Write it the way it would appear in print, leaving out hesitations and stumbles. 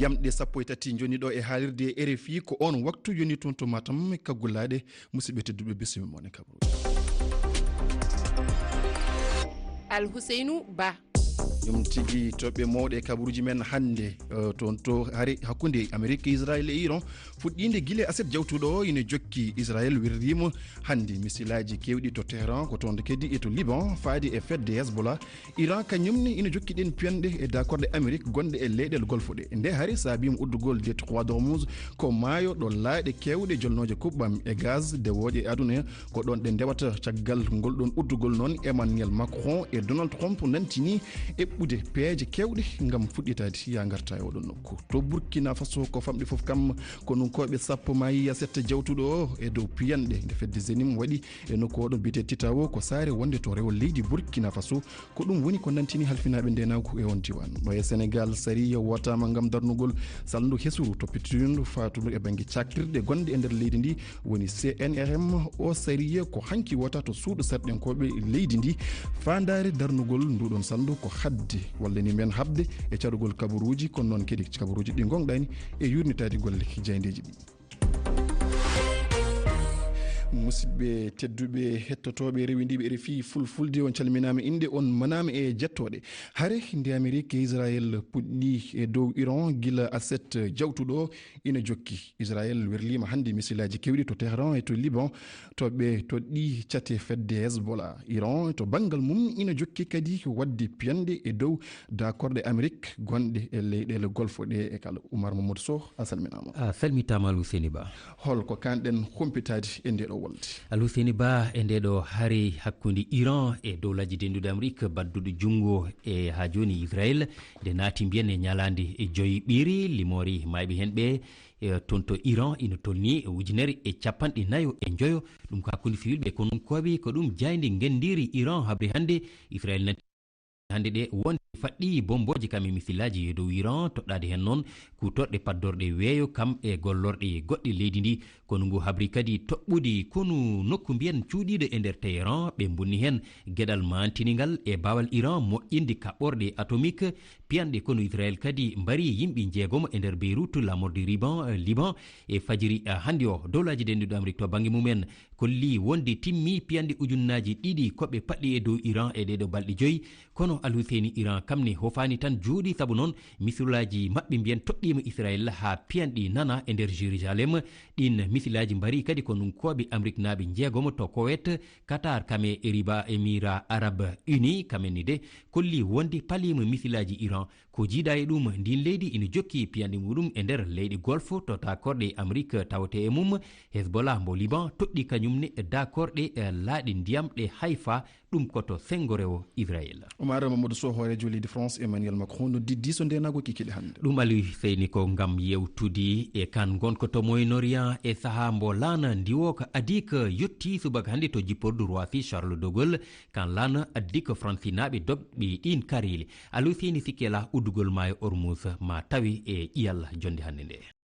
yamɗe 13 joni ɗo e haalirde RFI ko on waktu joni toon to Matam kaggulade musidɓe tedduɓe bisimilla moon e kabaruji. Alhousseynou Ba. ɗum tigi toɓɓe mawɗe kabaruji men hannde toon to hari hakkunde Amérique Israël e Iran fuɗɗinde guile aset jawtuɗo o ina jokki Israël wirdima hannde missilaji kewɗi to Téhéran ko toon kadi e to Liban faadi e fedde Hezbollah. Iran kañumne ina jokki ɗen piyanɗe e d'accord Amérique gonɗe e leyɗel golfo ɗe nde hari saabima uddugol de Trois d'Ormuz ko maayo ɗo laaɗe kewɗe jolnoje kuɓɓam e gaz de wooƴe aduna ko ɗon ɗe ndewata caggal ngol ɗon uddugol noon Emmanuel Macron e Donald Trump nantini eɓɓude peeje kewɗe ngam fuɗɗitade ya garta e oɗon nokku to Burkina Faso ko famɗi foof kam ko nunkoɓe sappo mayi yasette jawtuɗo o e dow piyanɗe nde fedde Zenim waɗi e nokku oɗon biyete Titawo ko saare wonde to rewol leydi Burkina Faso ko ɗum woni ko nantini halfinaɓe ndenaku e on diwan ɗo e Sénégal sariya wotama ngam darnugol salndu hesuru to pittudu fatudu e banggue cakrirɗe gonɗe e nder leydi ndi woni CNRM o sariya ko hanki wota to suuɗo sarɗenkoɓe leydi ndi fandare darnugol nduɗon salndu ko hadde walla ni men habde e caɗugol kabaruji kono noon kadi kabaruji ɗi gonɗani e yurnitade golle jaydeji ɗi. musidɓe tedduɓe hettotoɓe rewindiɓe RFI fulfulde on calminama inde on manama e jettoɗe hare nde Amérique e Israël puɗɗi e dow Iran gila aset jawtuɗo ina jokki Israël werlima hande missilaji kewɗi to Téhéran e to Liban toɓe to ɗi cate fedde Hezbollah. Iran to banggal mum ina jokki kadi wadde piyanɗe e dow d'accord Amérique gonɗe e leyɗele golfo ɗe e kala. Oumar Mamadou Sow a salminama. A salmitama Alhousseyni Ba. Holko kanɗen humpitade e nde ɗo Alhousseyni Ba e ndeɗo hari hakkude Iran e dowlaji dendude Amérique badduɗo junggo e ha joni Israël nde naati mbiyen e ñalande e joyi ɓiiri limori mayɓe hen ɓe toon to Iran ina tolni e ujunere e capanɗe nayo e joyo ɗum ko hakkude siwilɓe ko ɗum koɓe ko ɗum jayde gendiri Iran habre hande Israël nati hande ɗe wonde faɗɗi bomboji kam e missilaji e dow Iran toɗɗade hen noon kutorɗe paddorɗe weeyo kam e gollorɗe goɗɗe leydi ndi kono ngu habri kadi toɓɓude konu nokku mbiyen cuuɗiɗo e nder Téhéran ɓe bonni hen gueɗal mantinigal e bawal Iran moƴƴinde kaɓɓorɗe atomique piyanɗe kono Israël kadi mbari yimɓe jeegomo e nder Beyrouth lamorde Liban e fajiri hande o dowlaji denduɗo Amérique to banggue mumen kolli wonde timmi piyanɗe ujunnaji ɗiɗi koɓe paɗɗi e dow Iran e ɗeɗo balɗe joyyi kono Alhousseyni Iran kamne hofani tan juuɗi saabu noon missilaji mabɓe mbiyen toɗɗima Israël ha piyanɗi nana e nder Jérusalem ɗin missilaji mbari kadi ko nunkoɓe Amérique naaɓe jeegomo to Koweït Qatar kame e riba Émirats Arabes Unis kamenne de kolli wonde palima missilaji Iran ko jiiɗa e ɗum ndin leydi ina jokki piyanɗe muɗum e nder leyɗe golfe to d'accorɗe Amérique tawate e mum Hezbollah mbo Liban toɗɗi kañumne d'accorɗe laaɗe ndiyam ɗe Haïfa ɗum koto sengo rewo Israël. Oumar Mamadou Sow horejo leydi France Emmanuel Macron no diddi so ndenago kikiɗe hande ɗum Alhousseyni ko ngam yewtude e kan gonko to Moyen-Orient e saaha mbo laana ndiwo ko adi ko yetti subaka hande to jippordu Roissy Charles de Gaulle kan laana addi ko francinaɓe dogɓe ɗin karili Alhousseyni sikkela uddugol maayo Ormuz ma tawi e ƴiyal jonde hande nde.